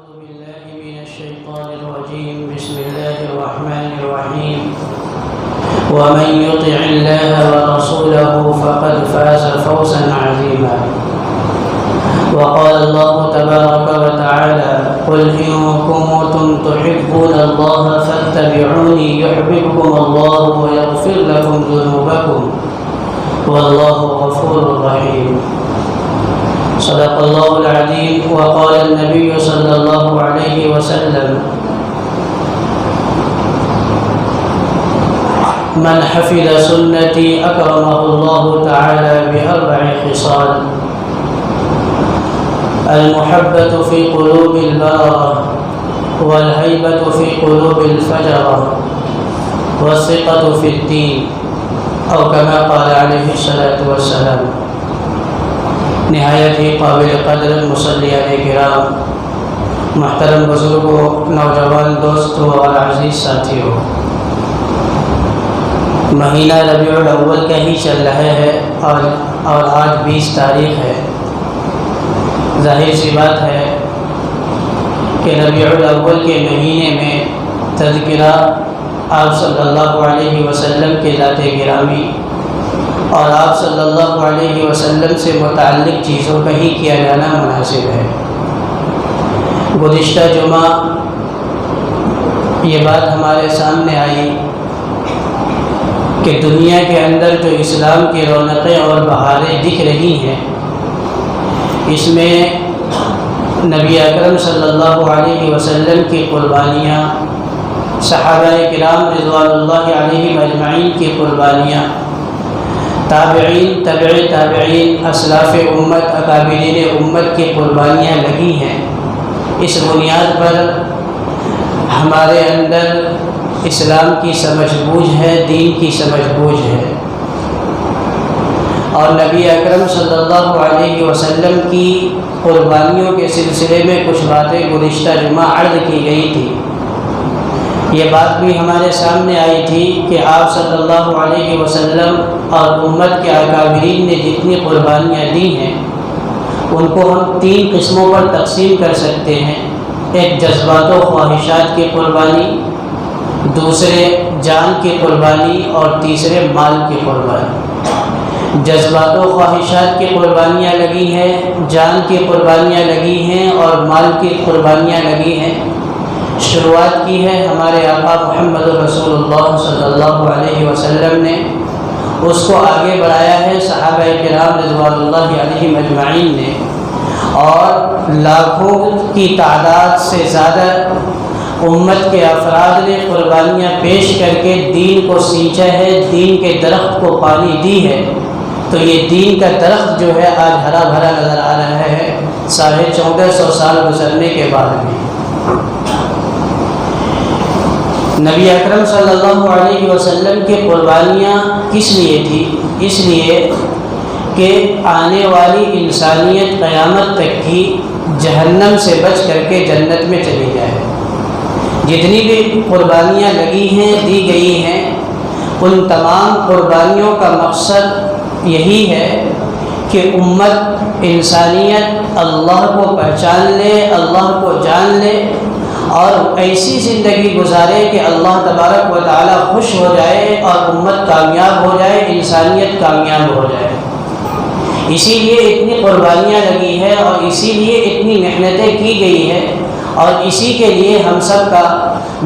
بالله من الشيطان الرجيم. بسم الله الرحمن الرحيم. ومن يطع الله ورسوله فقد فاز فوزا عظيما. وقال الله تبارك وتعالى: قل إن كنتم تحبون الله فاتبعوني يحببكم الله ويغفر لكم ذنوبكم والله غفور رحيم. صدق الله العظيم. وقال النبي صلى الله عليه وسلم: من حفظ سنتي أكرمه الله تعالى بأربع خصال: المحبة في قلوب البررة، والهيبة في قلوب الفجرة، والثقة في الدين، أو كما قال عليه الصلاة والسلام. نہایت ہی قابل قدر مصلیان کرام، محترم بزرگوں، نوجوان دوستوں اور عزیز ساتھیوں، مہینہ ربیع الاول کا ہی چل رہا ہے اور آج 20 تاریخ ہے۔ ظاہر سی بات ہے کہ ربیع الاول کے مہینے میں تذکرہ آپ صلی اللہ علیہ وسلم کے ذات گرامی اور آپ صلی اللہ علیہ وسلم سے متعلق چیزوں کا ہی کیا جانا مناسب ہے۔ گزشتہ جمعہ یہ بات ہمارے سامنے آئی کہ دنیا کے اندر جو اسلام کی رونقیں اور بہاریں دکھ رہی ہیں، اس میں نبی اکرم صلی اللہ علیہ وسلم کی قربانیاں، صحابہ کرام رضوان اللہ علیہم اجمعین کی قربانیاں، تابعین، تبع تابعین، اسلاف امت، اکابرین امت کی قربانیاں لگی ہیں۔ اس بنیاد پر ہمارے اندر اسلام کی سمجھ بوجھ ہے، دین کی سمجھ بوجھ ہے، اور نبی اکرم صلی اللہ علیہ وسلم کی قربانیوں کے سلسلے میں کچھ باتیں گزشتہ جمعہ عرض کی گئی تھی۔ یہ بات بھی ہمارے سامنے آئی تھی کہ آپ صلی اللہ علیہ وسلم اور امت کے اکابرین نے جتنی قربانیاں دی ہیں ان کو ہم 3 قسموں پر تقسیم کر سکتے ہیں: ایک جذبات و خواہشات کی قربانی، دوسرے جان کی قربانی، اور تیسرے مال کی قربانی۔ جذبات و خواہشات کی قربانیاں لگی ہیں، جان کی قربانیاں لگی ہیں، اور مال کی قربانیاں لگی ہیں۔ شروعات کی ہے ہمارے آقا محمد رسول اللہ صلی اللہ علیہ وسلم نے، اس کو آگے بڑھایا ہے صحابہ کرام رضوان اللہ علیہم اجمعین نے، اور لاکھوں کی تعداد سے زیادہ امت کے افراد نے قربانیاں پیش کر کے دین کو سینچا ہے، دین کے درخت کو پانی دی ہے۔ تو یہ دین کا درخت جو ہے آج ہرا بھرا نظر آ رہا ہے 1450 سال گزرنے کے بعد بھی۔ نبی اکرم صلی اللہ علیہ وسلم کی قربانیاں کس لیے تھی؟ اس لیے کہ آنے والی انسانیت قیامت تک کی جہنم سے بچ کر کے جنت میں چلی جائے۔ جتنی بھی قربانیاں لگی ہیں، دی گئی ہیں، ان تمام قربانیوں کا مقصد یہی ہے کہ امت، انسانیت اللہ کو پہچان لے، اللہ کو جان لے، اور ایسی زندگی گزارے کہ اللہ تبارک و تعالی خوش ہو جائے اور امت کامیاب ہو جائے، انسانیت کامیاب ہو جائے۔ اسی لیے اتنی قربانیاں لگی ہے اور اسی لیے اتنی محنتیں کی گئی ہے، اور اسی کے لیے ہم سب کا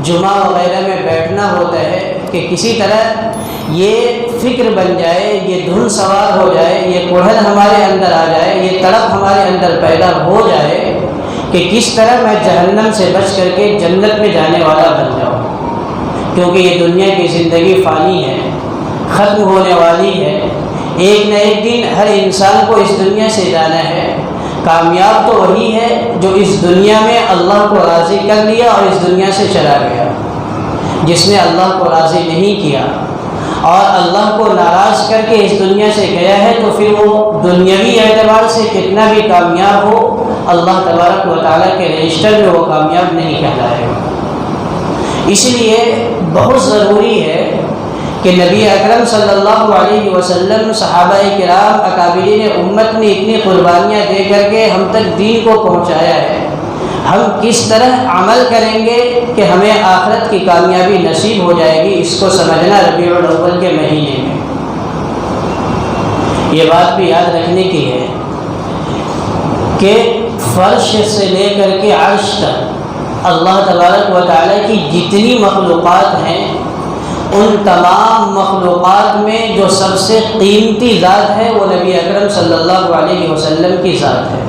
جمعہ وغیرہ میں بیٹھنا ہوتا ہے کہ کسی طرح یہ فکر بن جائے، یہ دھن سوار ہو جائے، یہ کوڑھن ہمارے اندر آ جائے، یہ تڑپ ہمارے اندر پیدا ہو جائے کہ کس طرح میں جہنم سے بچ کر کے جنت میں جانے والا بن جاؤں، کیونکہ یہ دنیا کی زندگی فانی ہے، ختم ہونے والی ہے۔ ایک نہ ایک دن ہر انسان کو اس دنیا سے جانا ہے۔ کامیاب تو وہی ہے جو اس دنیا میں اللہ کو راضی کر لیا اور اس دنیا سے چلا گیا۔ جس نے اللہ کو راضی نہیں کیا اور اللہ کو ناراض کر کے اس دنیا سے گیا ہے، تو پھر وہ دنیاوی اعتبار سے کتنا بھی کامیاب ہو، اللہ تبارک و تعالیٰ کے رجسٹر میں وہ کامیاب نہیں کہلائے گا۔ اس لیے بہت ضروری ہے کہ نبی اکرم صلی اللہ علیہ وسلم، صحابہ کرام، اکابرین امت نے اتنی قربانیاں دے کر کے ہم تک دین کو پہنچایا ہے، ہم کس طرح عمل کریں گے کہ ہمیں آخرت کی کامیابی نصیب ہو جائے گی، اس کو سمجھنا ربیع الاول کے مہینے میں۔ یہ بات بھی یاد رکھنے کی ہے کہ فرش سے لے کر کے عرش تک اللہ تبارک و تعالیٰ کی جتنی مخلوقات ہیں، ان تمام مخلوقات میں جو سب سے قیمتی ذات ہے وہ نبی اکرم صلی اللہ علیہ وسلم کی ذات ہے۔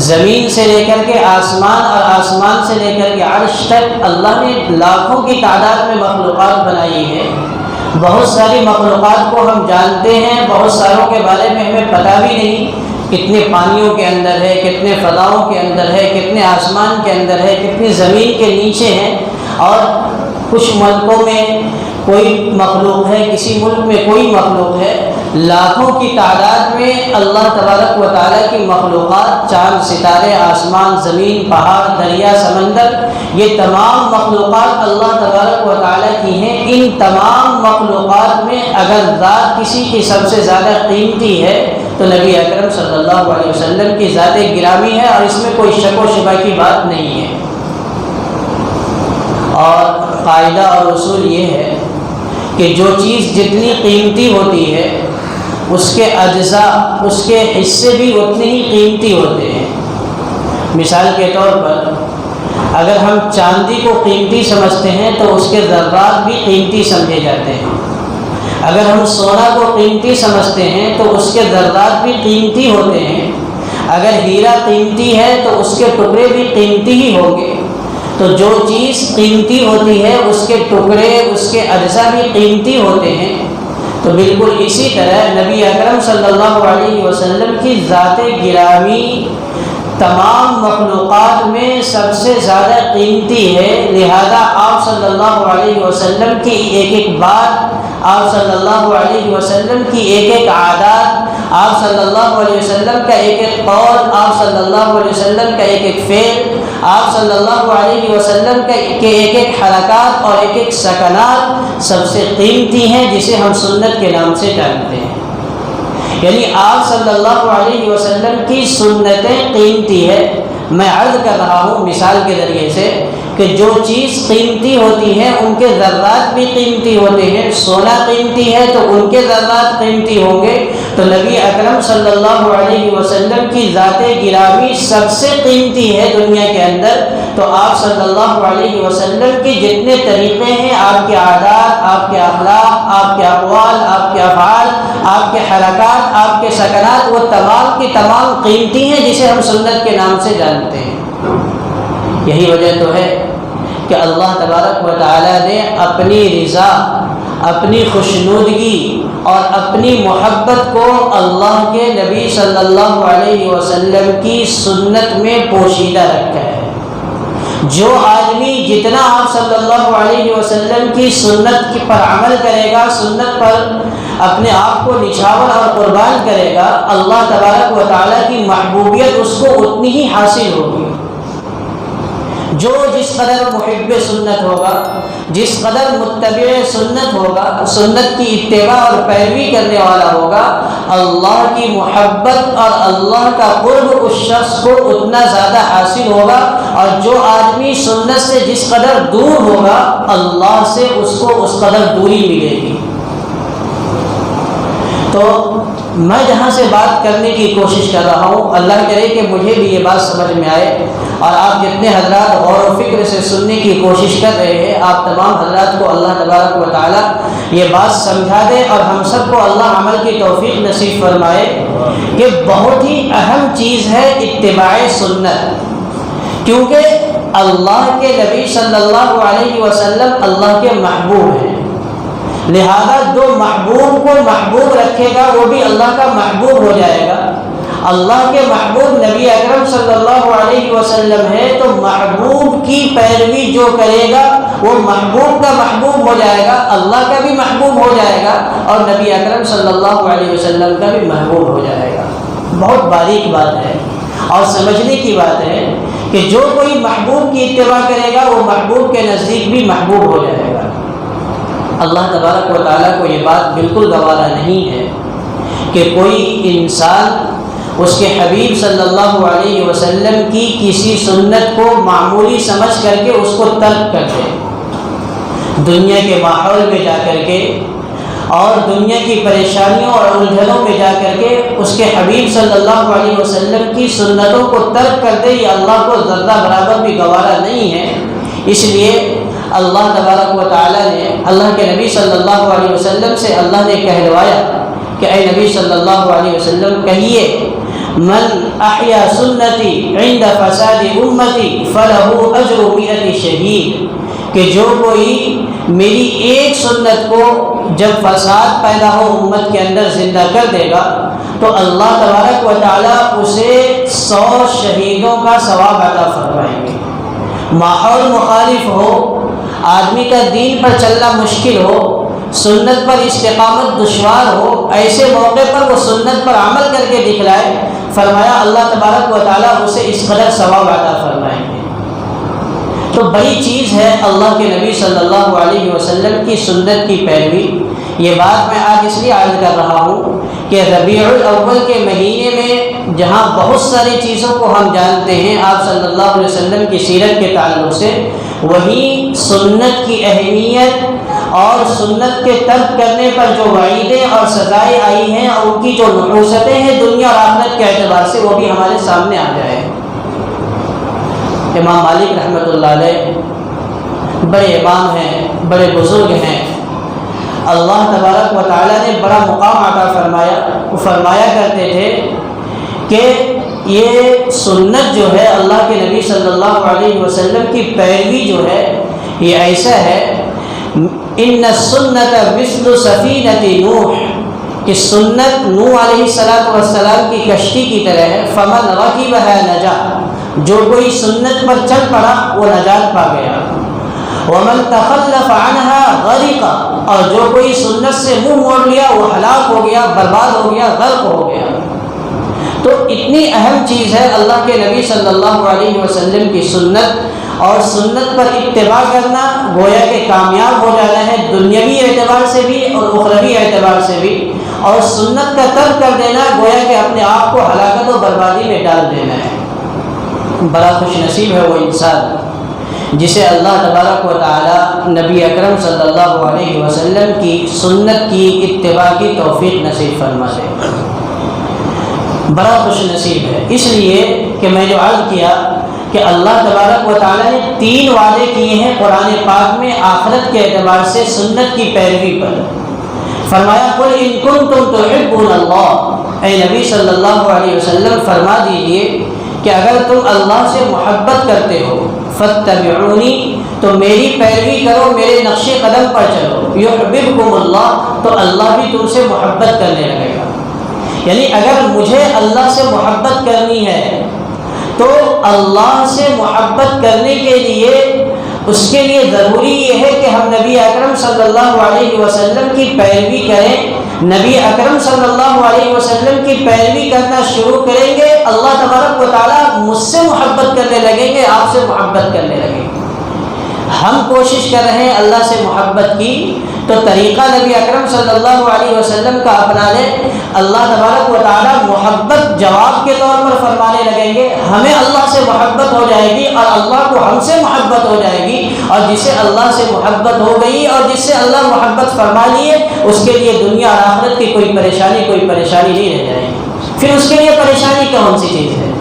زمین سے لے کر کے آسمان اور آسمان سے لے کر کے عرش تک اللہ نے لاکھوں کی تعداد میں مخلوقات بنائی ہے۔ بہت ساری مخلوقات کو ہم جانتے ہیں، بہت ساروں کے بارے میں ہمیں پتہ بھی نہیں، کتنے پانیوں کے اندر ہے، کتنے فضاؤں کے اندر ہے، کتنے آسمان کے اندر ہے، کتنی زمین کے نیچے ہیں، اور کچھ ملکوں میں کوئی مخلوق ہے، کسی ملک میں کوئی مخلوق ہے۔ لاکھوں کی تعداد میں اللہ تبارک و تعالیٰ کی مخلوقات، چاند ستارے، آسمان، زمین، پہاڑ، دریا، سمندر، یہ تمام مخلوقات اللہ تبارک و تعالیٰ کی ہیں۔ ان تمام مخلوقات میں اگر ذات کسی کی سب سے زیادہ قیمتی ہے تو نبی اکرم صلی اللہ علیہ وسلم کی ذات گرامی ہے، اور اس میں کوئی شک و شبہ کی بات نہیں ہے۔ اور قاعدہ اور اصول یہ ہے کہ جو چیز جتنی قیمتی ہوتی ہے اس کے اجزاء، اس کے حصے بھی اتنے ہی قیمتی ہوتے ہیں۔ مثال کے طور پر اگر ہم چاندی کو قیمتی سمجھتے ہیں تو اس کے ذرات بھی قیمتی سمجھے جاتے ہیں۔ اگر ہم سونا کو قیمتی سمجھتے ہیں تو اس کے ذرات بھی قیمتی ہوتے ہیں۔ اگر ہیرا قیمتی ہے تو اس کے ٹکڑے بھی قیمتی ہی ہوں گے۔ تو جو چیز قیمتی ہوتی ہے اس کے ٹکڑے، اس کے اجزاء بھی قیمتی ہوتے ہیں۔ تو بالکل اسی طرح نبی اکرم صلی اللہ علیہ وسلم کی ذات گرامی تمام مخلوقات میں سب سے زیادہ قیمتی ہے، لہذا آپ صلی اللہ علیہ وسلم کی ایک ایک بات، آپ صلی اللہ علیہ وسلم کی ایک ایک عادات، آپ صلی اللہ علیہ وسلم کا ایک ایک قول، آپ صلی اللہ علیہ وسلم کا ایک ایک فعل، آپ صلی اللہ علیہ وسلم کے ایک ایک حرکات اور ایک ایک سکنات سب سے قیمتی ہیں، جسے ہم سنت کے نام سے جانتے ہیں۔ یعنی آپ صلی اللہ علیہ وسلم کی سنتیں قیمتی ہے۔ میں عرض کر رہا ہوں مثال کے ذریعے سے کہ جو چیز قیمتی ہوتی ہے ان کے ذرات بھی قیمتی ہوتے ہیں۔ سونا قیمتی ہے تو ان کے ذرات قیمتی ہوں گے۔ تو نبی اکرم صلی اللہ علیہ وسلم کی ذات گرامی سب سے قیمتی ہے دنیا کے اندر، تو آپ صلی اللہ علیہ وسلم کے جتنے طریقے ہیں، آپ کے عادات، آپ کے اخلاق، آپ کے اقوال، آپ کے افعال، آپ کے حرکات، آپ کے سکنات، وہ تمام کی تمام قیمتی ہیں، جسے ہم سنت کے نام سے جانتے ہیں۔ یہی وجہ تو ہے کہ اللہ تبارک و تعالیٰ نے اپنی رضا، اپنی خوشنودگی اور اپنی محبت کو اللہ کے نبی صلی اللہ علیہ وسلم کی سنت میں پوشیدہ رکھا ہے۔ جو آدمی جتنا آپ صلی اللہ علیہ وسلم کی سنت پر عمل کرے گا، سنت پر اپنے آپ کو نچھاور اور قربان کرے گا، اللہ تبارک و تعالیٰ کی محبوبیت اس کو اتنی ہی حاصل ہوگی۔ جو جس قدر محب سنت ہوگا، جس قدر متبع سنت ہوگا، سنت کی اتباع اور پیروی کرنے والا ہوگا، اللہ کی محبت اور اللہ کا قرب اس شخص کو اتنا زیادہ حاصل ہوگا، اور جو آدمی سنت سے جس قدر دور ہوگا، اللہ سے اس کو اس قدر دوری ملے گی۔ تو میں جہاں سے بات کرنے کی کوشش کر رہا ہوں، اللہ کرے کہ مجھے بھی یہ بات سمجھ میں آئے، اور آپ جتنے حضرات غور و فکر سے سننے کی کوشش کر رہے ہیں، آپ تمام حضرات کو اللہ تبارک و تعالیٰ یہ بات سمجھا دے، اور ہم سب کو اللہ عمل کی توفیق نصیب فرمائے کہ بہت ہی اہم چیز ہے اتباع سنت، کیونکہ اللہ کے نبی صلی اللہ علیہ وسلم اللہ کے محبوب ہیں، لہذا جو محبوب کو محبوب رکھے گا وہ بھی اللہ کا محبوب ہو جائے گا۔ اللہ کے محبوب نبی اکرم صلی اللہ علیہ وسلم ہے، تو محبوب کی پیروی جو کرے گا وہ محبوب کا محبوب ہو جائے گا، اللہ کا بھی محبوب ہو جائے گا، اور نبی اکرم صلی اللہ علیہ وسلم کا بھی محبوب ہو جائے گا۔ بہت باریک بات ہے اور سمجھنے کی بات ہے کہ جو کوئی محبوب کی اتباع کرے گا وہ محبوب کے نزدیک بھی محبوب ہو جائے گا۔ اللہ تبارک و تعالیٰ کو یہ بات بالکل گوارا نہیں ہے کہ کوئی انسان اس کے حبیب صلی اللہ علیہ وسلم کی کسی سنت کو معمولی سمجھ کر کے اس کو ترک کر دے، دنیا کے ماحول میں جا کر کے اور دنیا کی پریشانیوں اور الجھنوں میں جا کر کے اس کے حبیب صلی اللہ علیہ وسلم کی سنتوں کو ترک کر دے، یہ اللہ کو ذرہ برابر بھی گوارا نہیں ہے۔ اس لیے اللہ تبارک و تعالیٰ نے اللہ کے نبی صلی اللہ علیہ وسلم سے اللہ نے کہلوایا کہ اے نبی صلی اللہ علیہ وسلم کہیے، من احیا سنتی عند فساد امتی فلہ اجر 100 شہید، کہ جو کوئی میری ایک سنت کو جب فساد پیدا ہو امت کے اندر زندہ کر دے گا تو اللہ تبارک و تعالیٰ اسے 100 شہیدوں کا ثواب عطا فرمائیں گے۔ ماحول مخالف ہو، آدمی کا دین پر چلنا مشکل ہو، سنت پر استقامت دشوار ہو، ایسے موقع پر وہ سنت پر عمل کر کے دکھلائے، فرمایا اللہ تبارک و تعالیٰ اسے اس قدر ثواب عطا فرمائیں گے۔ تو بڑی چیز ہے اللہ کے نبی صلی اللہ علیہ وسلم کی سنت کی پیروی۔ یہ بات میں آج اس لیے عرض کر رہا ہوں کہ ربیع الاول کے مہینے میں جہاں بہت ساری چیزوں کو ہم جانتے ہیں آپ صلی اللہ علیہ وسلم کی سیرت کے تعلق سے، وہیں سنت کی اہمیت اور سنت کے ترک کرنے پر جو وعیدیں اور سزائیں آئی ہیں اور ان کی جو نحوستیں ہیں دنیا اور آخرت کے اعتبار سے، وہ بھی ہمارے سامنے آ جائے۔ امام مالک رحمۃ اللہ علیہ بڑے امام ہیں، بڑے بزرگ ہیں، اللہ تبارک و تعالیٰ نے بڑا مقام عطا فرمایا۔ وہ فرمایا کرتے تھے کہ یہ سنت جو ہے اللہ کے نبی صلی اللہ علیہ وسلم کی پیروی جو ہے یہ ایسا ہے، ان السنت مثل سفینۃ نوح، کہ سنت نوح علیہ السلام کی کشتی کی طرح ہے، فمن رکبها نجا، جو کوئی سنت پر چل پڑا وہ نجات پا گیا، ومن تخلف عنها غرق، اور جو کوئی سنت سے منہ موڑ لیا وہ ہلاک ہو گیا، برباد ہو گیا، غرق ہو گیا۔ تو اتنی اہم چیز ہے اللہ کے نبی صلی اللہ علیہ وسلم کی سنت، اور سنت پر اتباع کرنا گویا کہ کامیاب ہو جانا ہے دنیاوی اعتبار سے بھی اور اخروی اعتبار سے بھی، اور سنت کا ترک کر دینا گویا کہ اپنے آپ کو ہلاکت و بربادی میں ڈال دینا ہے۔ بڑا خوش نصیب ہے وہ انسان جسے اللہ تبارک و تعالی نبی اکرم صلی اللہ علیہ وسلم کی سنت کی اتباع کی توفیق نصیب فرما دے، بڑا خوش نصیب ہے۔ اس لیے کہ میں جو عرض کیا کہ اللہ تبارک و تعالی نے 3 وعدے کیے ہیں قرآن پاک میں آخرت کے اعتبار سے سنت کی پیروی پر۔ فرمایا قل ان کنتم تحبون اللہ، اے نبی صلی اللہ علیہ وسلم فرما دیجئے کہ اگر تم اللہ سے محبت کرتے ہو فاتبعونی، تو میری پیروی کرو، میرے نقش قدم پر چلو، یحببکم اللہ، تو اللہ بھی تم سے محبت کرنے لگے گا۔ یعنی اگر مجھے اللہ سے محبت کرنی ہے تو اللہ سے محبت کرنے کے لیے اس کے لیے ضروری یہ ہے کہ ہم نبی اکرم صلی اللہ علیہ وسلم کی پیروی کریں۔ نبی اکرم صلی اللہ علیہ وسلم کی پیروی کرنا شروع کریں گے، اللہ تبارک و تعالیٰ مجھ سے محبت کرنے لگیں گے، آپ سے محبت کرنے لگیں گے۔ ہم کوشش کر رہے ہیں اللہ سے محبت کی، تو طریقہ نبی اکرم صلی اللہ علیہ وسلم کا اپنا لیں، اللہ تبارک و تعالیٰ محبت جواب کے طور پر فرمانے لگیں گے، ہمیں اللہ سے محبت ہو جائے گی اور اللہ کو ہم سے محبت ہو جائے گی، اور جس سے اللہ سے محبت ہو گئی اور جس سے اللہ محبت فرما لیے اس کے لیے دنیا اور آخرت کی کوئی پریشانی نہیں رہ جائے گی۔ پھر اس کے لیے پریشانی کون سی چیز ہے؟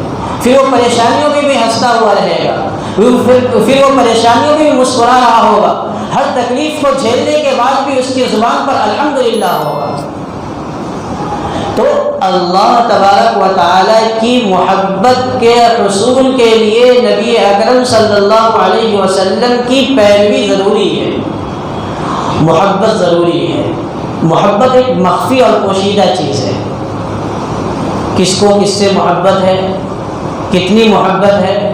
پھر وہ پریشانیوں میں بھی ہنستا ہوا رہے گا، پھر وہ پریشانیوں میں بھی مسکرا رہا ہوگا، ہر تکلیف کو جھیلنے کے بعد بھی اس کی زبان پر الحمدللہ ہوگا۔ تو اللہ تبارک و تعالی کی محبت کے حصول کے لیے نبی اکرم صلی اللہ علیہ وسلم کی پیروی ضروری ہے، محبت ضروری ہے۔ محبت ایک مخفی اور پوشیدہ چیز ہے، کس کو کس سے محبت ہے، کتنی محبت ہے،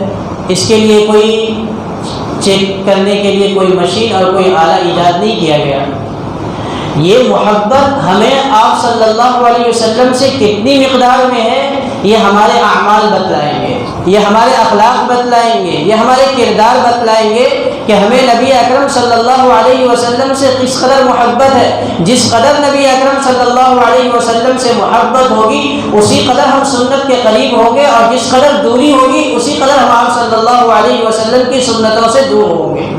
اس کے لیے کوئی چیک کرنے کے لیے کوئی مشین اور کوئی آلہ ایجاد نہیں کیا گیا۔ یہ محبت ہمیں آپ صلی اللہ علیہ وسلم سے کتنی مقدار میں ہے یہ ہمارے اعمال بتلائیں گے، یہ ہمارے اخلاق بتلائیں گے، یہ ہمارے کردار بتلائیں گے کہ ہمیں نبی اکرم صلی اللہ علیہ وسلم سے کس قدر محبت ہے۔ جس قدر نبی اکرم صلی اللہ علیہ وسلم سے محبت ہوگی اسی قدر ہم سنت کے قریب ہوں گے، اور جس قدر دوری ہوگی اسی قدر ہم آپ صلی اللہ علیہ وسلم کی سنتوں سے دور ہوں گے۔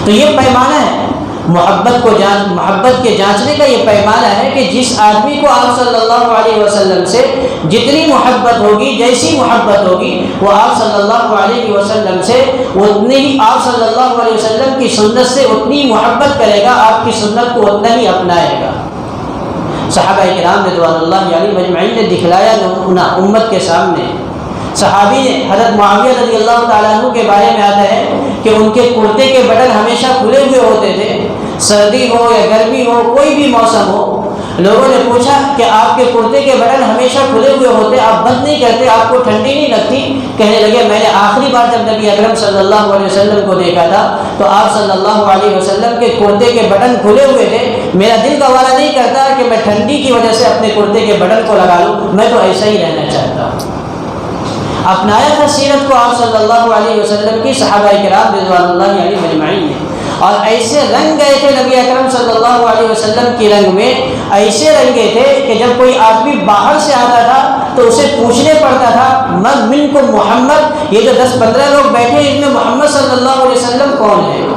تو یہ پیمانہ ہے محبت کے جانچنے کا، یہ پیمانہ ہے کہ جس آدمی کو آپ صلی اللہ علیہ وسلم سے جتنی محبت ہوگی، جیسی محبت ہوگی، وہ آپ صلی اللہ علیہ وسلم سے اتنی ہی، آپ صلی اللہ علیہ وسلم کی سنت سے اتنی محبت کرے گا، آپ کی سنت کو اتنا ہی اپنائے گا۔ صحابہ کرام رضوان اللہ علیہم اجمعین نے دکھلایا امت کے سامنے۔ صحابی نے حضرت معاویہ رضی اللہ تعالیٰ عنہ کے بارے میں آتا ہے کہ ان کے کرتے کے بٹن ہمیشہ کھلے ہوئے ہوتے تھے، سردی ہو یا گرمی ہو، کوئی بھی موسم ہو۔ لوگوں نے پوچھا کہ آپ کے کرتے کے بٹن ہمیشہ کھلے ہوئے ہوتے، آپ بند نہیں کرتے، آپ کو ٹھنڈی نہیں لگتی؟ کہنے لگے میں نے آخری بار جب نبی اکرم صلی اللہ علیہ وسلم کو دیکھا تھا تو آپ صلی اللہ علیہ وسلم کے کرتے کے بٹن کھلے ہوئے تھے، میرا دل گوارا نہیں کرتا کہ میں ٹھنڈی کی وجہ سے اپنے کرتے کے بٹن کو لگا لوں، میں تو ایسا ہی رہنا چاہتا ہوں۔ اپنایا تھا سیرت کو آپ صلی اللہ علیہ وسلم کی صحابہ کرام رضوان اللہ علیہم اجمعین نے، اور ایسے رنگ گئے تھے نبی اکرم صلی اللہ علیہ وسلم کی رنگ میں، ایسے رنگے تھے کہ جب کوئی آدمی باہر سے آتا تھا تو اسے پوچھنے پڑتا تھا من منکم محمد، یہ جو 10-15 لوگ بیٹھے ان میں محمد صلی اللہ علیہ وسلم کون ہے؟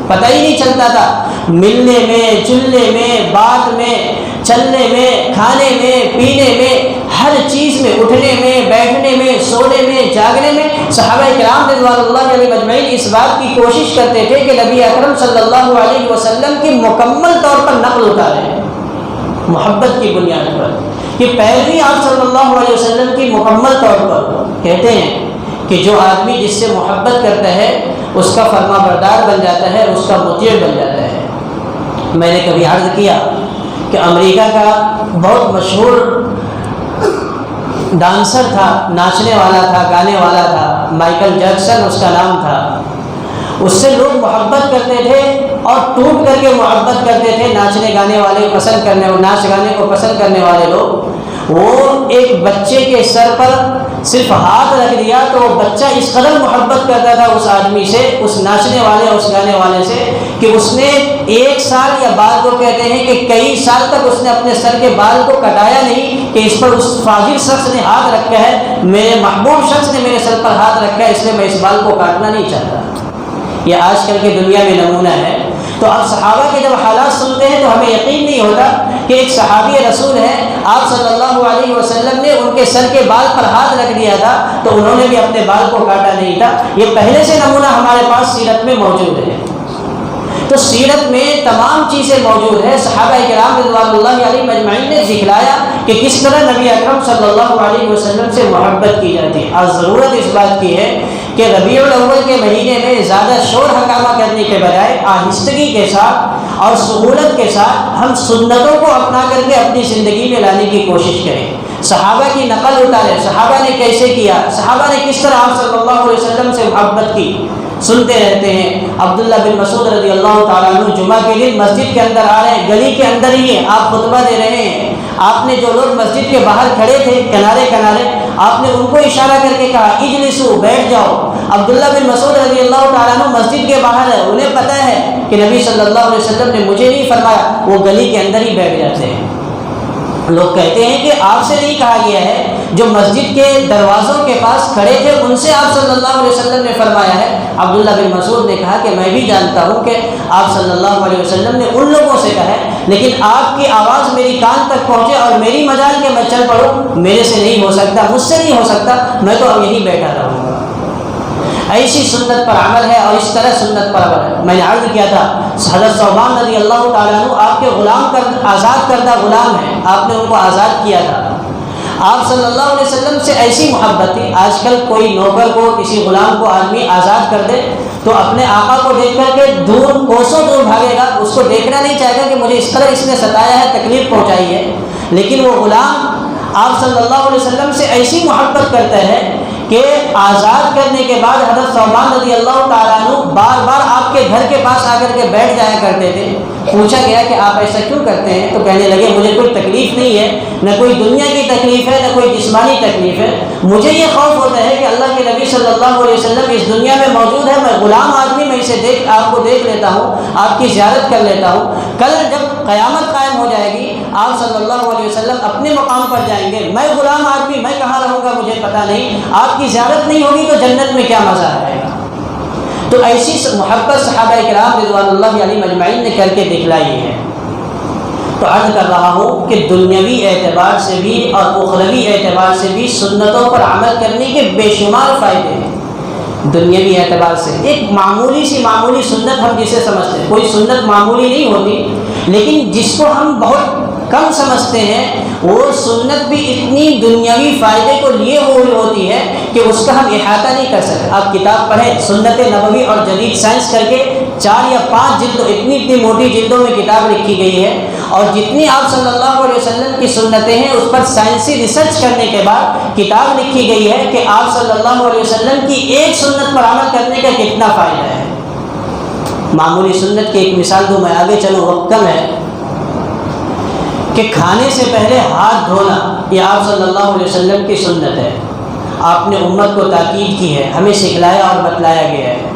پتہ ہی نہیں چلتا تھا۔ ملنے میں، جلنے میں، بات میں، چلنے میں، کھانے میں، پینے میں، ہر چیز میں، اٹھنے میں، بیٹھنے میں، سونے میں، جاگنے میں صحابہ کرام رضوان اللہ علیہ مجمعین اس بات کی کوشش کرتے تھے کہ نبی اکرم صلی اللہ علیہ وسلم کی مکمل طور پر نقل اتاریں، محبت کی بنیاد پر، کہ پیروی آپ صلی اللہ علیہ وسلم کی مکمل طور پر۔ کہتے ہیں کہ جو آدمی جس سے محبت کرتا ہے اس کا فرما بردار بن جاتا ہے، اس کا مطیع بن جاتا ہے۔ میں نے کبھی عرض کیا کہ امریکہ کا بہت مشہور ڈانسر تھا، ناچنے والا تھا، گانے والا تھا، مائیکل جیکسن اس کا نام تھا۔ اس سے لوگ محبت کرتے تھے اور ٹوٹ کر کے محبت کرتے تھے، ناچنے گانے والے پسند کرنے، ناچ گانے کو پسند کرنے والے لوگ۔ وہ ایک بچے کے سر پر صرف ہاتھ رکھ دیا تو وہ بچہ اس قدر محبت کرتا تھا اس آدمی سے، اس ناچنے والے، اس گانے والے سے، کہ اس نے 1 سال یا بعد کو کہتے ہیں کہ کئی سال تک اس نے اپنے سر کے بال کو کٹایا نہیں کہ اس پر اس فاجر شخص نے ہاتھ رکھا ہے، میرے محبوب شخص نے میرے سر پر ہاتھ رکھا ہے، اس لیے میں اس بال کو کاٹنا نہیں چاہتا۔ یہ آج کل کی دنیا میں نمونہ ہے۔ تو اب صحابہ کے جب حالات سنتے ہیں تو ہمیں یقین نہیں ہوتا کہ ایک صحابی رسول ہے، آپ صلی اللہ علیہ وسلم نے ان کے سر کے بال پر ہاتھ رکھ دیا تھا تو انہوں نے بھی اپنے بال کو کاٹا نہیں تھا۔ یہ پہلے سے نمونہ ہمارے پاس سیرت میں موجود ہے۔ تو سیرت میں تمام چیزیں موجود ہیں۔ صحابہ کرام رضوان اللہ علیہ مجمعین نے دکھلایا کہ کس طرح نبی اکرم صلی اللہ علیہ وسلم سے محبت کی جاتی ہے۔ آج ضرورت اس بات کی ہے کہ ربیع الاول کے مہینے میں زیادہ شور ہنگامہ کرنے کے بجائے آہستگی کے ساتھ اور سہولت کے ساتھ ہم سنتوں کو اپنا کر کے اپنی زندگی میں لانے کی کوشش کریں۔ صحابہ کی نقل اتاریں، صحابہ نے کیسے کیا، صحابہ نے کس طرح آپ صلی اللہ علیہ وسلم سے محبت کی، سنتے رہتے ہیں۔ عبداللہ بن مسعود رضی اللہ تعالیٰ عنہ جمعہ کے دن مسجد کے اندر آ رہے ہیں، گلی کے اندر ہی ہیں، آپ خطبہ دے رہے ہیں۔ آپ نے جو لوگ مسجد کے باہر کھڑے تھے کنارے کنارے، آپ نے ان کو اشارہ کر کے کہا اجلسوا، بیٹھ جاؤ۔ عبداللہ بن مسعود رضی اللہ تعالیٰ عنہ مسجد کے باہر ہے، انہیں پتہ ہے کہ نبی صلی اللہ علیہ وسلم نے مجھے نہیں فرمایا، وہ گلی کے اندر ہی بیٹھ جاتے ہیں۔ لوگ کہتے ہیں کہ آپ سے نہیں کہا گیا ہے، جو مسجد کے دروازوں کے پاس کھڑے تھے ان سے آپ صلی اللہ علیہ وسلم نے فرمایا ہے۔ عبداللہ بن مسعود نے کہا کہ میں بھی جانتا ہوں کہ آپ صلی اللہ علیہ وسلم نے ان لوگوں سے کہا ہے، لیکن آپ کی آواز میری کان تک پہنچے اور میری مجال کے میں چل پڑوں، میرے سے نہیں ہو سکتا، مجھ سے نہیں ہو سکتا، میں تو اب یہیں بیٹھا رہوں گا۔ ایسی سنت پر عمل ہے اور اس طرح سنت پر عمل ہے۔ میں نے عرض کیا تھا حضرت ثوبان رضی اللہ تعالیٰ عنہ آپ کے آزاد کردہ غلام ہیں، آپ نے ان کو آزاد کیا تھا۔ آپ صلی اللہ علیہ وسلم سے ایسی محبت تھی۔ آج کل کوئی نوکر کو، کسی غلام کو آدمی آزاد کر دے تو اپنے آقا کو دیکھ کر کے دور کوسوں دور بھاگے گا، اس کو دیکھنا نہیں چاہے گا کہ مجھے اس طرح اس نے ستایا ہے، تکلیف پہنچائی ہے۔ لیکن وہ غلام آپ صلی اللہ علیہ وسلم سے ایسی محبت کرتا ہے کہ آزاد کرنے کے بعد حضرت ثوبان رضی اللہ تعالیٰ عنہ بار بار آپ آپ کے گھر کے پاس آ کر کے بیٹھ جایا کرتے تھے. پوچھا گیا کہ آپ ایسا کیوں کرتے ہیں؟ تو کہنے لگے مجھے کوئی تکلیف نہیں ہے، نہ کوئی دنیا کی تکلیف ہے، نہ کوئی جسمانی تکلیف ہے. مجھے یہ خوف ہوتا ہے کہ اللہ کے نبی صلی اللہ علیہ وسلم اس دنیا میں موجود ہے، میں غلام آدمی، میں اسے آپ کو دیکھ لیتا ہوں، آپ کی زیارت کر لیتا ہوں. کل جب قیامت قائم ہو جائے گی، آپ صلی اللہ علیہ وسلم اپنے مقام پر جائیں گے، میں غلام آدمی، میں کہاں رہوں گا مجھے پتہ نہیں، آپ کی زیارت نہیں ہوگی تو جنت میں کیا مزہ آئے گا. تو ایسی محبت صحابہ کرام رضوان اللہ علیہم اجمعین نے کر کے دکھلائی ہے. تو عرض کر رہا ہوں کہ دنیاوی اعتبار سے بھی اور اخروی اعتبار سے بھی سنتوں پر عمل کرنے کے بے شمار فائدے ہیں. دنیاوی اعتبار سے ایک معمولی سنت ہم جسے سمجھتے ہیں، کوئی سنت معمولی نہیں ہوتی، لیکن جس کو ہم بہت کم سمجھتے ہیں وہ سنت بھی اتنی دنیاوی فائدے کو لیے ہوئی ہوتی ہے کہ اس کا ہم احاطہ نہیں کر سکتے. آپ کتاب پڑھیں سنت نبوی اور جدید سائنس کر کے 4 یا 5 جلدوں، اتنی موٹی جلدوں میں کتاب لکھی گئی ہے، اور جتنی آپ صلی اللہ علیہ وسلم کی سنتیں ہیں اس پر سائنسی ریسرچ کرنے کے بعد کتاب لکھی گئی ہے کہ آپ صلی اللہ علیہ وسلم کی ایک سنت پر عمل کرنے کا کتنا فائدہ ہے. معمولی سنت کی ایک مثال دوں میں، آگے چلو وقت کم ہے، کہ کھانے سے پہلے ہاتھ دھونا یہ آپ صلی اللہ علیہ وسلم کی سنت ہے. آپ نے امت کو تاکید کی ہے، ہمیں سکھلایا اور بتلایا گیا ہے.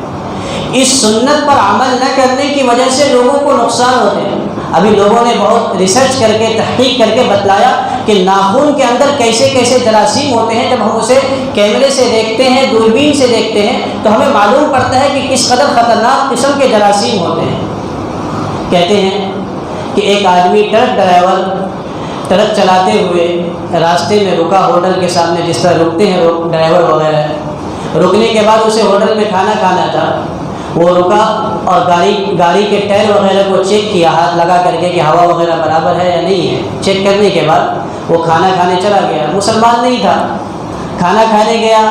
اس سنت پر عمل نہ کرنے کی وجہ سے لوگوں کو نقصان ہوتے ہیں. ابھی لوگوں نے بہت ریسرچ کر کے تحقیق کر کے بتلایا کہ ناخن کے اندر کیسے کیسے جراثیم ہوتے ہیں. جب ہم اسے کیمرے سے دیکھتے ہیں، دوربین سے دیکھتے ہیں، تو ہمیں معلوم پڑتا ہے کہ کس قدر خطرناک قسم کے جراثیم ہوتے ہیں. کہتے ہیں کہ ایک آدمی ٹرک چلاتے ہوئے راستے میں رکا، ہوٹل کے سامنے جس طرح رکتے ہیں ڈرائیور وغیرہ، رکنے کے بعد اسے ہوٹل میں کھانا کھانا تھا. وہ رکا اور گاڑی کے ٹائر وغیرہ کو چیک کیا ہاتھ لگا کر کے کہ ہوا وغیرہ برابر ہے یا نہیں ہے. چیک کرنے کے بعد وہ کھانا کھانے چلا گیا. مسلمان نہیں تھا، کھانا کھانے گیا،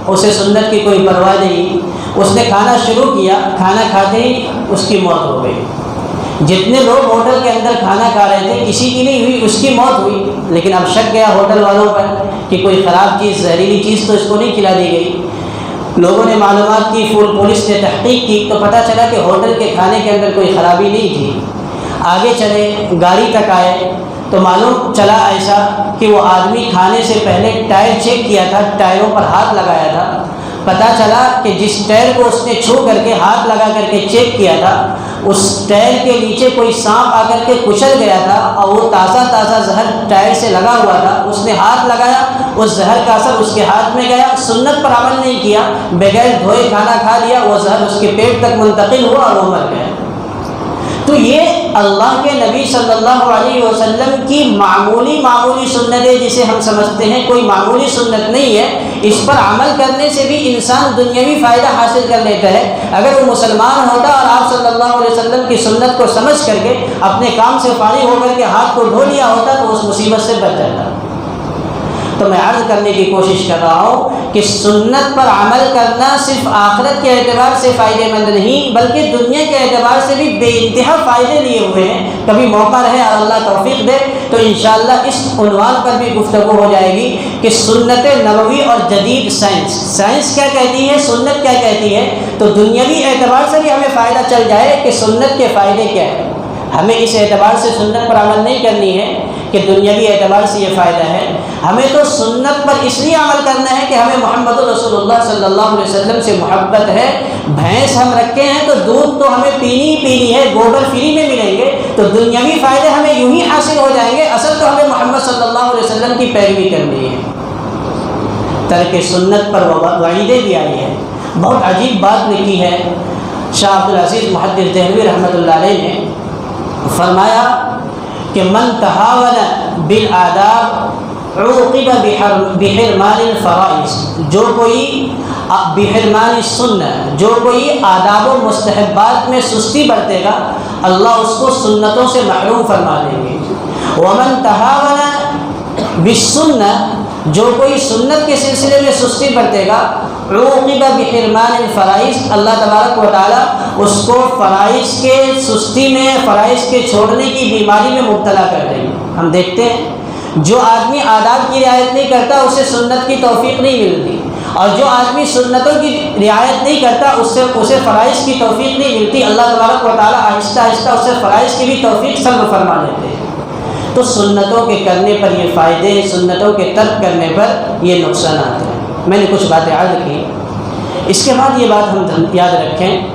اسے سنت کی کوئی پرواہ نہیں. اس نے کھانا شروع کیا، کھانا کھاتے ہی اس کی موت ہو گئی. جتنے لوگ ہوٹل کے اندر کھانا کھا رہے تھے کسی کی نہیں ہوئی، اس کی موت ہوئی. لیکن اب شک گیا ہوٹل والوں پر کہ کوئی خراب چیز، زہریلی چیز تو اس کو نہیں کھلا دی گئی. لوگوں نے معلومات کی، پولیس نے تحقیق کی تو پتہ چلا کہ ہوٹل کے کھانے کے اندر کوئی خرابی نہیں تھی. آگے چلے، گاڑی تک آئے تو معلوم چلا ایسا کہ وہ آدمی کھانے سے پہلے ٹائر چیک کیا تھا، ٹائروں پر ہاتھ لگایا تھا. پتہ چلا کہ جس ٹائر کو اس نے چھو کر کے ہاتھ لگا کر کے چیک کیا تھا اس ٹائر کے نیچے کوئی سانپ آ کر کے کچل گیا تھا، اور وہ تازہ زہر ٹائر سے لگا ہوا تھا. اس نے ہاتھ لگایا، اس زہر کا اثر اس کے ہاتھ میں گیا، سنت پر عمل نہیں کیا، بغیر دھوئے کھانا کھا لیا، وہ زہر اس کے پیٹ تک منتقل ہوا اور وہ مر گیا. تو یہ اللہ کے نبی صلی اللہ علیہ وسلم کی معمولی سنتیں جسے ہم سمجھتے ہیں کوئی معمولی سنت نہیں ہے. اس پر عمل کرنے سے بھی انسان دنیاوی فائدہ حاصل کر لیتا ہے. اگر وہ مسلمان ہوتا اور آپ صلی اللہ علیہ وسلم کی سنت کو سمجھ کر کے اپنے کام سے فارغ ہو کر کے ہاتھ کو دھو لیا ہوتا تو اس مصیبت سے بچ جاتا. تو میں عرض کرنے کی کوشش کر رہا ہوں کہ سنت پر عمل کرنا صرف آخرت کے اعتبار سے فائدہ مند نہیں بلکہ دنیا کے اعتبار سے بھی بے انتہا فائدے لیے ہوئے ہیں. کبھی موقع رہے اور اللہ توفیق دے تو انشاءاللہ اس عنوان پر بھی گفتگو ہو جائے گی کہ سنت نبوی اور جدید سائنس کیا کہتی ہے، سنت کیا کہتی ہے. تو دنیاوی اعتبار سے بھی ہمیں فائدہ چل جائے کہ سنت کے فائدے کیا ہیں. ہمیں اس اعتبار سے سنت پر عمل نہیں کرنی ہے کہ دنیاوی اعتبار سے یہ فائدہ ہے. ہمیں تو سنت پر اس لیے عمل کرنا ہے کہ ہمیں محمد رسول اللہ صلی اللہ علیہ وسلم سے محبت ہے. بھینس ہم رکھے ہیں تو دودھ تو ہمیں پینی ہے، گوبر فری میں ملیں گے تو دنیاوی فائدے ہمیں یوں ہی حاصل ہو جائیں گے. اصل تو ہمیں محمد صلی اللہ علیہ وسلم کی پیروی کرنی ہے. ترک سنت پر وعیدیں بھی آئی ہے. بہت عجیب بات لکھی ہے شاہ عبدالعزیز محدث دہلوی رحمۃ اللہ علیہ نے. فرمایا کہ من تہاون بالآداب عوقب بحرمان الفرائض، جو کوئی بحرمان السنہ، جو کوئی آداب و مستحبات میں سستی برتے گا اللہ اس کو سنتوں سے محروم فرما دیں گے. ومن تہاون بالسنہ، جو کوئی سنت کے سلسلے میں سستی برتے گا عوقب بحرمان الفرائض، اللہ تبارک و تعالیٰ اس کو فرائض کے سستی میں، فرائض کے چھوڑنے کی بیماری میں مبتلا کر دیں گے. ہم دیکھتے ہیں جو آدمی آداب کی رعایت نہیں کرتا اسے سنت کی توفیق نہیں ملتی، اور جو آدمی سنتوں کی رعایت نہیں کرتا اسے فرائض کی توفیق نہیں ملتی، اللہ تبارک و تعالیٰ آہستہ آہستہ اسے فرائض کی بھی توفیق سلب فرما لیتے ہیں۔ تو سنتوں کے کرنے پر یہ فائدے، سنتوں کے ترک کرنے پر یہ نقصانات ہیں۔ میں نے کچھ باتیں عرض کی، اس کے بعد یہ بات ہم یاد رکھیں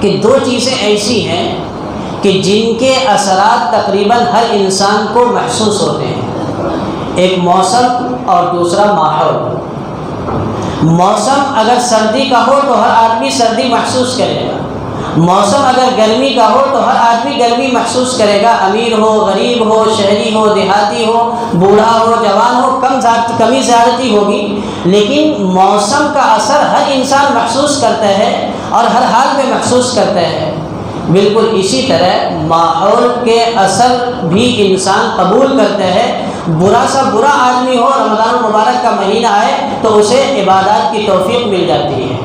کہ دو چیزیں ایسی ہیں کہ جن کے اثرات تقریباً ہر انسان کو محسوس ہوتے ہیں، ایک موسم اور دوسرا ماحول۔ موسم اگر سردی کا ہو تو ہر آدمی سردی محسوس کرے گا، موسم اگر گرمی کا ہو تو ہر آدمی گرمی محسوس کرے گا، امیر ہو، غریب ہو، شہری ہو، دیہاتی ہو، بوڑھا ہو، جوان ہو، کمی زیادتی ہوگی، لیکن موسم کا اثر ہر انسان محسوس کرتا ہے اور ہر حال میں محسوس کرتا ہے۔ بالکل اسی طرح ماحول کے اثر بھی انسان قبول کرتا ہے۔ برا سا برا آدمی ہو، رمضان المبارک کا مہینہ آئے تو اسے عبادات کی توفیق مل جاتی ہے۔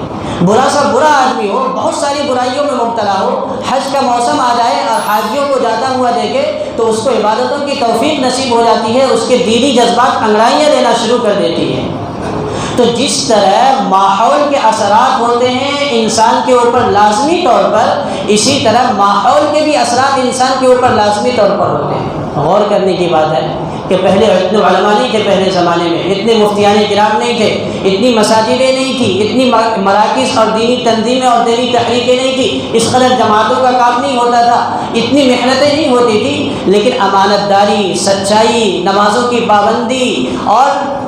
برا سا برا آدمی ہو، بہت ساری برائیوں میں مبتلا ہو، حج کا موسم آ جائے اور حاجیوں کو جاتا ہوا دیکھے تو اس کو عبادتوں کی توفیق نصیب ہو جاتی ہے، اس کے دینی جذبات انگڑائیاں لینا شروع کر دیتی ہے۔ تو جس طرح ماحول کے اثرات ہوتے ہیں انسان کے اوپر لازمی طور پر، اسی طرح ماحول کے بھی اثرات انسان کے اوپر لازمی طور پر ہوتے ہیں۔ غور کرنے کی بات ہے کہ پہلے اتنے علماء نہیں تھے، پہلے زمانے میں اتنے مفتیان کرام نہیں تھے، اتنی مساجدیں نہیں تھیں، اتنی مراکز اور دینی تنظیمیں اور دینی تحریکیں نہیں تھیں، اس قدر جماعتوں کا کام نہیں ہوتا تھا، اتنی محنتیں نہیں ہوتی تھیں، لیکن امانت داری، سچائی، نمازوں کی پابندی اور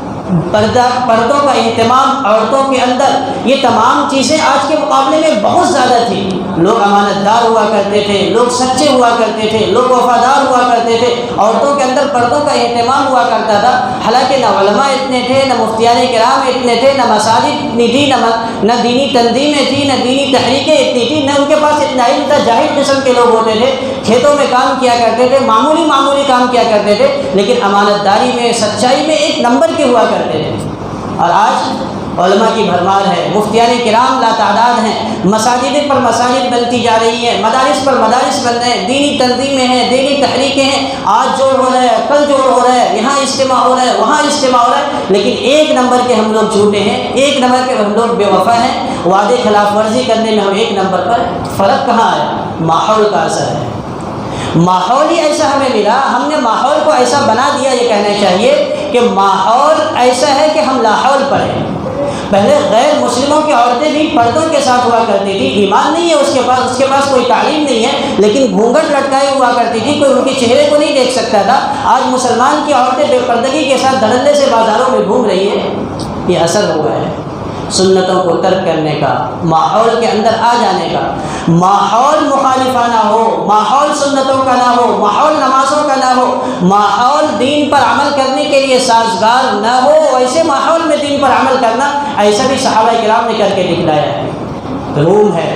پردوں کا اہتمام عورتوں کے اندر، یہ تمام چیزیں آج کے مقابلے میں بہت زیادہ تھیں۔ لوگ امانت دار ہوا کرتے تھے، لوگ سچے ہوا کرتے تھے، لوگ وفادار ہوا کرتے تھے، عورتوں کے اندر پردوں کا اہتمام ہوا کرتا تھا۔ حالانکہ نہ علماء اتنے تھے، نہ مفتیان کرام اتنے تھے، نہ مساجد اتنی تھی، نہ دینی تنظیمیں تھیں، نہ دینی تحریکیں اتنی تھیں، نہ ان کے پاس اتنا علم تھا۔ جاہل قسم کے لوگ ہوتے تھے، کھیتوں میں کام کیا کرتے تھے، معمولی کام کیا کرتے تھے، لیکن امانت داری میں، سچائی میں ایک نمبر کے ہوا کرتے تھے۔ اور آج علماء کی بھرمار ہے، مفتیان کرام لاتعداد ہیں، مساجد پر مساجد بنتی جا رہی ہیں، مدارس پر مدارس بن رہے ہیں، دینی تنظیمیں ہیں، دینی تحریکیں ہیں، آج جوڑ ہو رہا ہے، کل جوڑ ہو رہا ہے، یہاں اجتماع ہو رہا ہے، وہاں اجتماع ہو رہا ہے، لیکن ایک نمبر کے ہم لوگ جھوٹے ہیں، ایک نمبر کے ہم لوگ بے وفا ہیں، وعدے خلاف ورزی کرنے میں ہم ایک نمبر پر۔ فرق کہاں آیا؟ ماحول کا اثر ہے۔ ماحول ہی ایسا ہمیں ملا، ہم نے ماحول کو ایسا بنا دیا، یہ کہنا چاہیے کہ ماحول ایسا ہے کہ ہم لاحول پر ہیں۔ پہلے غیر مسلموں کی عورتیں بھی پردوں کے ساتھ ہوا کرتی تھی، ایمان نہیں ہے اس کے پاس کوئی تعلیم نہیں ہے، لیکن گھونگھٹ لٹکائے ہوا کرتی تھی، کوئی ان کے چہرے کو نہیں دیکھ سکتا تھا۔ آج مسلمان کی عورتیں بے پردگی کے ساتھ دھڑلے سے بازاروں میں گھوم رہی ہے۔ یہ اثر ہوا ہے سنتوں کو ترک کرنے کا، ماحول کے اندر آ جانے کا۔ ماحول مخالفانہ ہو، ماحول سنتوں کا نہ ہو، ماحول نمازوں کا نہ ہو، ماحول دین پر عمل کرنے کے لیے سازگار نہ ہو، ایسے ماحول میں دین پر عمل کرنا، ایسا بھی صحابہ کرام نے کر کے دکھلایا ہے۔ روم ہے،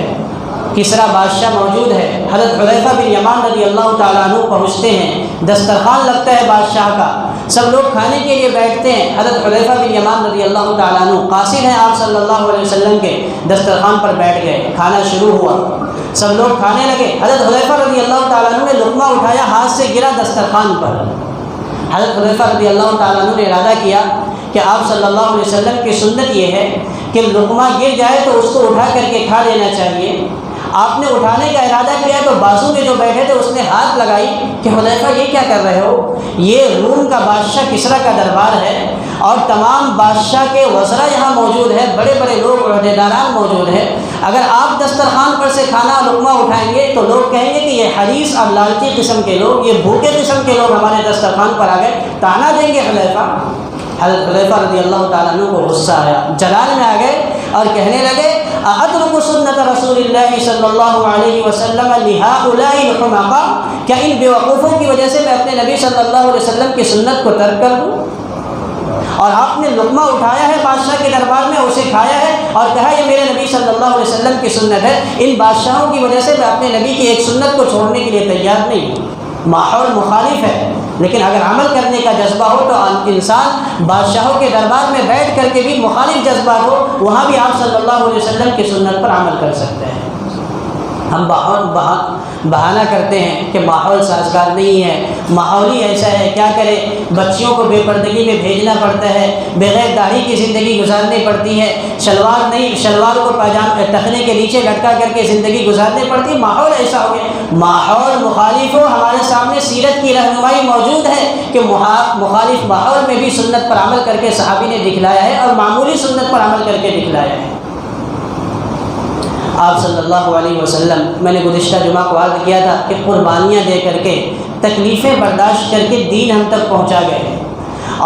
کسرا بادشاہ موجود ہے، حضرت حذیفہ بن یمان رضی اللہ تعالیٰ عنہ پہنچتے ہیں، دسترخوان لگتا ہے بادشاہ کا، سب لوگ کھانے کے لیے بیٹھتے ہیں، حضرت حذیفہ بن یمان رضی اللہ تعالیٰ عنہ قاصد ہیں آپ صلی اللہ علیہ وسلم کے، دسترخوان پر بیٹھ گئے، کھانا شروع ہوا، سب لوگ کھانے لگے، حضرت حذیفہ رضی اللہ تعالیٰ عنہ نے لقمہ اٹھایا، ہاتھ سے گرا دسترخوان پر۔ حضرت حذیفہ رضی اللہ تعالیٰ عنہ نے ارادہ کیا کہ آپ صلی اللہ علیہ وسلم کی سنت یہ ہے کہ لقمہ گر جائے تو اس کو اٹھا کر کے کھا لینا چاہیے۔ آپ نے اٹھانے کا ارادہ کیا تو بازو میں جو بیٹھے تھے اس نے ہاتھ لگائی کہ حذیفہ یہ کیا کر رہے ہو؟ یہ روم کا بادشاہ کسرا کا دربار ہے اور تمام بادشاہ کے وزراء یہاں موجود ہیں، بڑے بڑے لوگ عہدیداران موجود ہیں، اگر آپ دسترخوان پر سے کھانا لقمہ اٹھائیں گے تو لوگ کہیں گے کہ یہ حریص اور لالچی قسم کے لوگ، یہ بھوکے قسم کے لوگ ہمارے دسترخوان پر آ گئے، تانا دیں گے حذیفہ۔ حضرت حذیفہ رضی اللہ تعالیٰ عنہ کو غصہ آیا، جلال میں آ گئے اور کہنے لگے اَأَتْرُكُ سُنَّةَ رَسُولِ اللَّهِ صلی اللہ علیہ وسلم لِهَؤُلَاءِ الْحُمَقَاءِ، کیا ان بیوقوفوں کی وجہ سے میں اپنے نبی صلی اللہ علیہ وسلم کی سنت کو ترک کر دوں؟ اور آپ نے لقمہ اٹھایا ہے بادشاہ کے دربار میں، اسے کھایا ہے اور کہا یہ میرے نبی صلی اللہ علیہ وسلم کی سنت ہے۔ ان بادشاہوں کی وجہ سے میں اپنے نبی کی ایک سنت کو چھوڑنے کے لیے تیار نہیں ہوں۔ ماحول مخالف ہے، لیکن اگر عمل کرنے کا جذبہ ہو تو انسان بادشاہوں کے دربار میں بیٹھ کر کے بھی مخالف جذبات ہو، وہاں بھی آپ صلی اللہ علیہ وسلم کی سنت پر عمل کر سکتے ہیں۔ ہم بہانہ کرتے ہیں کہ ماحول سازگار نہیں ہے، ماحول ہی ایسا ہے، کیا کرے، بچیوں کو بے پردگی میں بھیجنا پڑتا ہے، بغیر داڑھی کی زندگی گزارنی پڑتی ہے، شلوار کو پاجامے ٹخنے کے نیچے لٹکا کر کے زندگی گزارنی پڑتی ہے۔ ماحول ایسا ہو گیا، ماحول مخالف ہو، ہمارے سامنے سیرت کی رہنمائی موجود ہے کہ مخالف ماحول میں بھی سنت پر عمل کر کے صحابی نے دکھلایا ہے، اور معمولی سنت پر عمل کر کے دکھلایا ہے۔ آپ صلی اللہ علیہ وسلم، میں نے گزشتہ جمعہ کو عرض کیا تھا کہ قربانیاں دے کر کے، تکلیفیں برداشت کر کے دین ہم تک پہنچا گئے،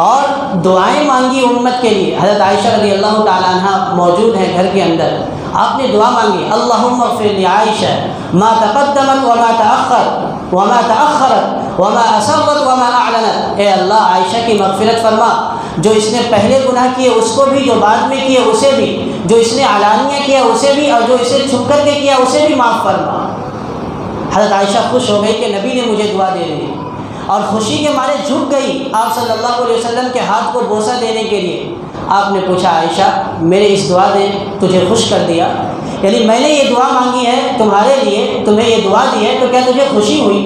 اور دعائیں مانگی امت کے لیے۔ حضرت عائشہ رضی اللہ تعالیٰ عنہ موجود ہیں گھر کے اندر، آپ نے دعا مانگی، اللہم اغفر لعائشہ ما تقدمت وما تأخرت وما اسرت وما اعلنت۔ اے اللہ، عائشہ کی مغفرت فرما، جو اس نے پہلے گناہ کیے اس کو بھی، جو بعد میں کیے اسے بھی، جو اس نے علانیہ کیا اسے بھی، اور جو اسے چھپ کر کے کیا اسے بھی معاف فرما۔ حضرت عائشہ خوش ہو گئی کہ نبی نے مجھے دعا دے دی، اور خوشی کے مارے جھک گئی آپ صلی اللہ علیہ وسلم کے ہاتھ کو بوسہ دینے کے لیے۔ آپ نے پوچھا، عائشہ میرے اس دعا نے تجھے خوش کر دیا؟ یعنی میں نے یہ دعا مانگی ہے تمہارے لیے، تمہیں یہ دعا دی ہے، تو کیا تجھے خوشی ہوئی؟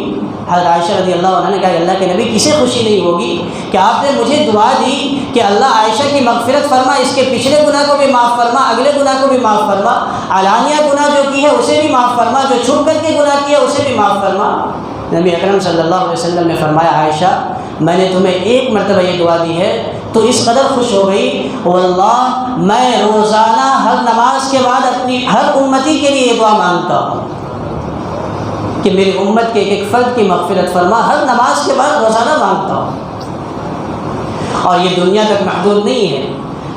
حضرت عائشہ رضی اللہ عنہ نے کہا، اللہ کے نبی کسے خوشی نہیں ہوگی کہ آپ نے مجھے دعا دی کہ اللہ عائشہ کی مغفرت فرما، اس کے پچھلے گناہ کو بھی معاف فرما، اگلے گناہ کو بھی معاف فرما، علانیہ گناہ جو کی ہے اسے بھی معاف فرما، جو چھپ کر کے گناہ کیا اسے بھی معاف فرما۔ نبی اکرم صلی اللہ علیہ وسلم نے فرمایا، عائشہ میں نے تمہیں ایک مرتبہ یہ دعا دی ہے تو اس قدر خوش ہو گئی، واللہ میں روزانہ ہر نماز کے بعد اپنی ہر امتی کے لیے یہ دعا مانگتا ہوں کہ میری امت کے ایک فرد کی مغفرت فرما، ہر نماز کے بعد روزانہ مانگتا ہوں۔ اور یہ دنیا تک محدود نہیں ہے،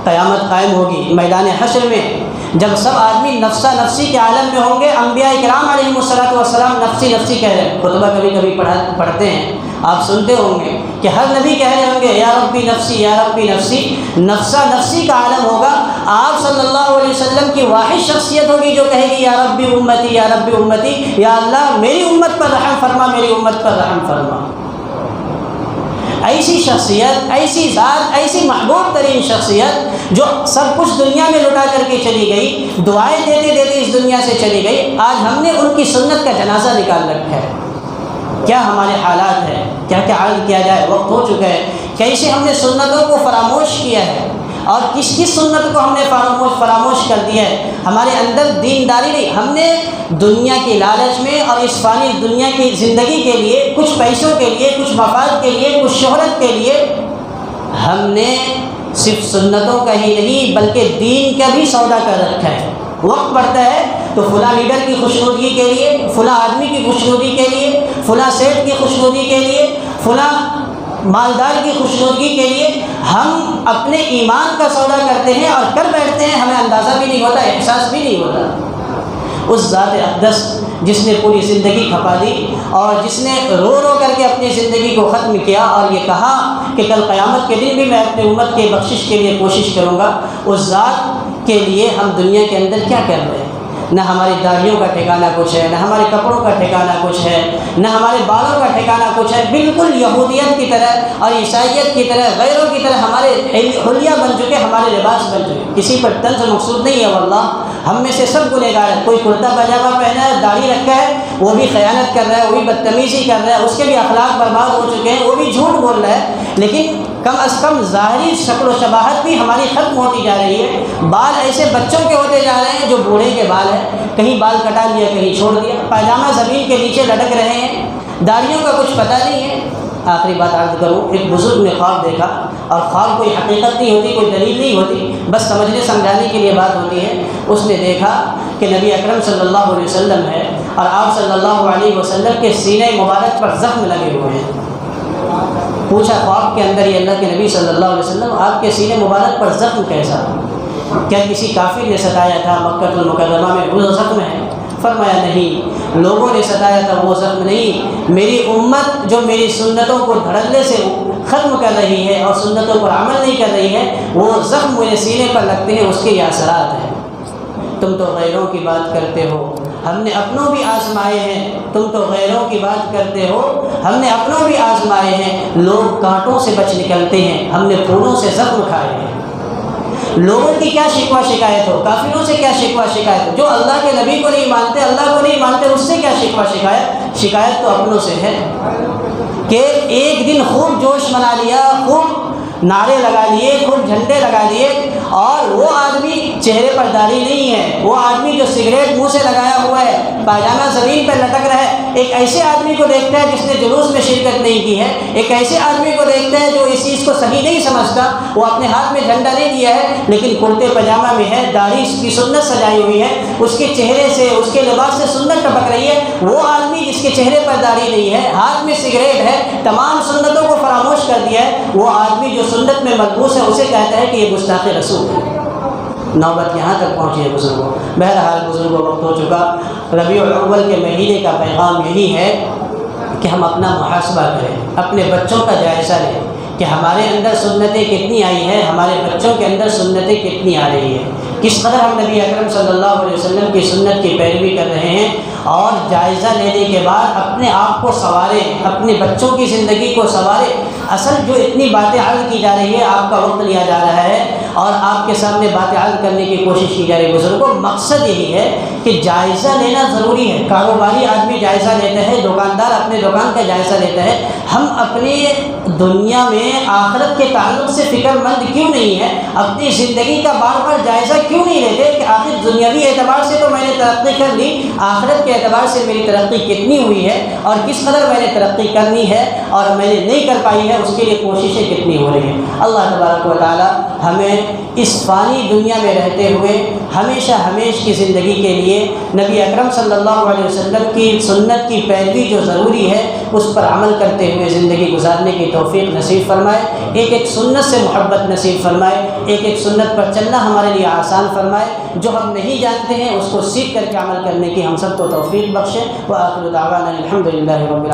قیامت قائم ہوگی میدان حشر میں، جب سب آدمی نفسہ نفسی کے عالم میں ہوں گے، انبیاء کرام علیہ الصلوۃ نفسی نفسی کہہ رہے ہیں، خطبہ کبھی کبھی پڑھتے ہیں، آپ سنتے ہوں گے کہ ہر نبی کہہ رہے ہوں گے یا ربی نفسی یا ربی نفسی، نفسہ نفسی کا عالم ہوگا۔ آپ صلی اللہ علیہ وسلم کی واحد شخصیت ہوگی جو کہے گی یا ربی امتی یا ربی امتی، یا اللہ میری امت پر رحم فرما، میری امت پر رحم فرما۔ ایسی شخصیت، ایسی ذات، ایسی محبوب ترین شخصیت جو سب کچھ دنیا میں لٹا کر کے چلی گئی، دعائیں دیتے دیتے اس دنیا سے چلی گئی، آج ہم نے ان کی سنت کا جنازہ نکال رکھا ہے۔ کیا ہمارے حالات ہیں، کیا کیا عرض کیا جائے، وقت ہو چکا ہے، کیسے ہم نے سنتوں کو فراموش کیا ہے، اور کس سنت کو ہم نے فراموش کر دیا ہے۔ ہمارے اندر دینداری نہیں، ہم نے دنیا کی لالچ میں اور اس فانی دنیا کی زندگی کے لیے، کچھ پیسوں کے لیے، کچھ مفاد کے لیے، کچھ شہرت کے لیے، ہم نے صرف سنتوں کا ہی نہیں بلکہ دین کا بھی سودا کر رکھا ہے۔ وقت پڑتا ہے تو فلاں لیڈر کی خوشنودی کے لیے، فلاں آدمی کی خوشنودی کے لیے، فلاں سیٹ کی خوشنودی کے لیے، فلاں مالدار کی خوشنودی کے لیے ہم اپنے ایمان کا سودا کرتے ہیں اور کر بیٹھتے ہیں، ہمیں اندازہ بھی نہیں ہوتا، احساس بھی نہیں ہوتا۔ اس ذات اقدس جس نے پوری زندگی کھپا دی اور جس نے رو رو کر کے اپنی زندگی کو ختم کیا اور یہ کہا کہ کل قیامت کے دن بھی میں اپنی امت کے بخشش کے لیے کوشش کروں گا، اس ذات کے لیے ہم دنیا کے اندر کیا کر رہے ہیں؟ نہ ہماری داڑھیوں کا ٹھکانہ کچھ ہے، نہ ہمارے کپڑوں کا ٹھکانہ کچھ ہے، نہ ہمارے بالوں کا ٹھکانہ کچھ ہے، بالکل یہودیت کی طرح اور عیسائیت کی طرح، غیروں کی طرح ہمارے حلیہ بن چکے، ہمارے لباس بن چکے۔ کسی پر طنز مقصود نہیں ہے، واللہ ہم میں سے سب گنہگار ہے۔ کوئی کرتا پاجامہ پہنا ہے، داڑھی رکھا ہے، وہ بھی خیانت کر رہا ہے، وہ بھی بدتمیزی کر رہا ہے، اس کے بھی اخلاق برباد ہو چکے ہیں، وہ بھی جھوٹ بول رہا ہے، لیکن کم از کم ظاہری شکل و شباہت بھی ہماری ختم ہوتی جا رہی ہے۔ بال ایسے بچوں کے ہوتے جا رہے ہیں جو بوڑھے کے بال ہیں، کہیں بال کٹا لیا کہیں چھوڑ دیا، پاجامہ زمین کے نیچے لٹک رہے ہیں، داڑھیوں کا کچھ پتہ نہیں ہے۔ آخری بات عرض کروں، ایک بزرگ نے خواب دیکھا، اور خواب کوئی حقیقت نہیں ہوتی، کوئی دلیل نہیں ہوتی، بس سمجھنے سمجھانے کے لیے بات ہوتی ہے۔ اس نے دیکھا کہ نبی اکرم صلی اللہ علیہ وسلم ہے اور آپ صلی اللہ علیہ وسلم کے سینے مبارک پر زخم لگے ہوئے ہیں۔ پوچھا خواب کے اندر ہی اللہ کے نبی صلی اللہ علیہ وسلم، آپ کے سینے مبارک پر زخم کیسا؟ کیا کسی کافر نے ستایا تھا مکہ المکرمہ میں وہ زخم ہے؟ فرمایا نہیں، لوگوں نے ستایا تھا وہ زخم نہیں، میری امت جو میری سنتوں کو دھڑلے سے ختم کر رہی ہے اور سنتوں پر عمل نہیں کر رہی ہے، وہ زخم میرے سینے پر لگتے ہیں، اس کے یہ اثرات ہیں۔ تم تو غیروں کی بات کرتے ہو، ہم نے اپنوں بھی آزمائے ہیں، تم تو غیروں کی بات کرتے ہو، ہم نے اپنوں بھی آزمائے ہیں، لوگ کانٹوں سے بچ نکلتے ہیں، ہم نے پھولوں سے زخم کھائے ہیں۔ لوگوں کی کیا شکوہ شکایت ہو، کافروں سے کیا شکوہ شکایت ہو، جو اللہ کے نبی کو نہیں مانتے، اللہ کو نہیں مانتے، اس سے کیا شکوہ شکایت؟ شکایت تو اپنوں سے ہے کہ ایک دن خوب جوش منا لیا، خوب نعرے لگا لیے، خوب جھنڈے لگا لیے، اور وہ آدمی چہرے پر داڑھی نہیں ہے، وہ آدمی جو سگریٹ منہ سے لگایا ہوا ہے، پاجامہ زمین پر لٹک رہا ہے، ایک ایسے آدمی کو دیکھتا ہے جس نے جلوس میں شرکت نہیں کی ہے، ایک ایسے آدمی کو دیکھتا ہے جو اس چیز کو صحیح نہیں سمجھتا، وہ اپنے ہاتھ میں جھنڈا نہیں دیا ہے لیکن کرتے پاجامہ میں ہے، داڑھی اس کی سنت سجائی ہوئی ہے، اس کے چہرے سے، اس کے لباس سے سنت ٹپک رہی ہے، وہ آدمی جس کے چہرے پر داڑھی نہیں ہے، ہاتھ میں سگریٹ ہے، تمام سنتوں کو فراموش کر دیا ہے، وہ آدمی جو سنت میں ملبوس ہے اسے کہتا ہے کہ یہ گستاخ رسول ہے۔ نوبت یہاں تک پہنچی ہے بزرگوں۔ بہرحال بزرگوں، وقت ہو چکا۔ ربیع الاول کے مہینے کا پیغام یہی ہے کہ ہم اپنا محاسبہ کریں، اپنے بچوں کا جائزہ لیں کہ ہمارے اندر سنتیں کتنی آئی ہیں، ہمارے بچوں کے اندر سنتیں کتنی آ رہی ہیں، کس قدر ہم نبی اکرم صلی اللہ علیہ وسلم کی سنت کی پیروی کر رہے ہیں، اور جائزہ لینے کے بعد اپنے آپ کو سنواریں، اپنے بچوں کی زندگی کو سنواریں۔ اصل جو اتنی باتیں عرض کی جا رہی ہے، آپ کا وقت لیا جا رہا ہے اور آپ کے سامنے باتیں عرض کرنے کی کوشش کی جا رہی ہے، بزرگوں مقصد یہی ہے کہ جائزہ لینا ضروری ہے۔ کاروباری آدمی جائزہ لیتا ہے، دکاندار اپنے دکان کا جائزہ لیتا ہے، ہم اپنے دنیا میں آخرت کے تعلق سے فکر مند کیوں نہیں ہے؟ اپنی زندگی کا بار بار جائزہ کیوں نہیں لیتے کہ آخر دنیاوی اعتبار سے تو میں نے ترقی کر لی، آخرت کے اعتبار سے میری ترقی کتنی ہوئی ہے اور کس قدر میں نے ترقی کرنی ہے اور میں نے نہیں کر پائی ہے، اس کے لیے کوششیں کتنی ہو رہی ہیں۔ اللہ تبارک و تعالی ہمیں اس فانی دنیا میں رہتے ہوئے ہمیشہ ہمیش کی زندگی کے لیے نبی اکرم صلی اللہ علیہ وسلم کی سنت کی پیروی جو ضروری ہے اس پر عمل کرتے ہوئے زندگی گزارنے کی توفیق نصیب فرمائے، ایک ایک سنت سے محبت نصیب فرمائے، ایک ایک سنت پر چلنا ہمارے لیے آسان فرمائے، جو ہم نہیں جانتے ہیں اس کو سیکھ کر کے عمل کرنے کی ہم سب کو توفیق بخشے۔ وآخر دعوانا الحمد للہ رب العالمین۔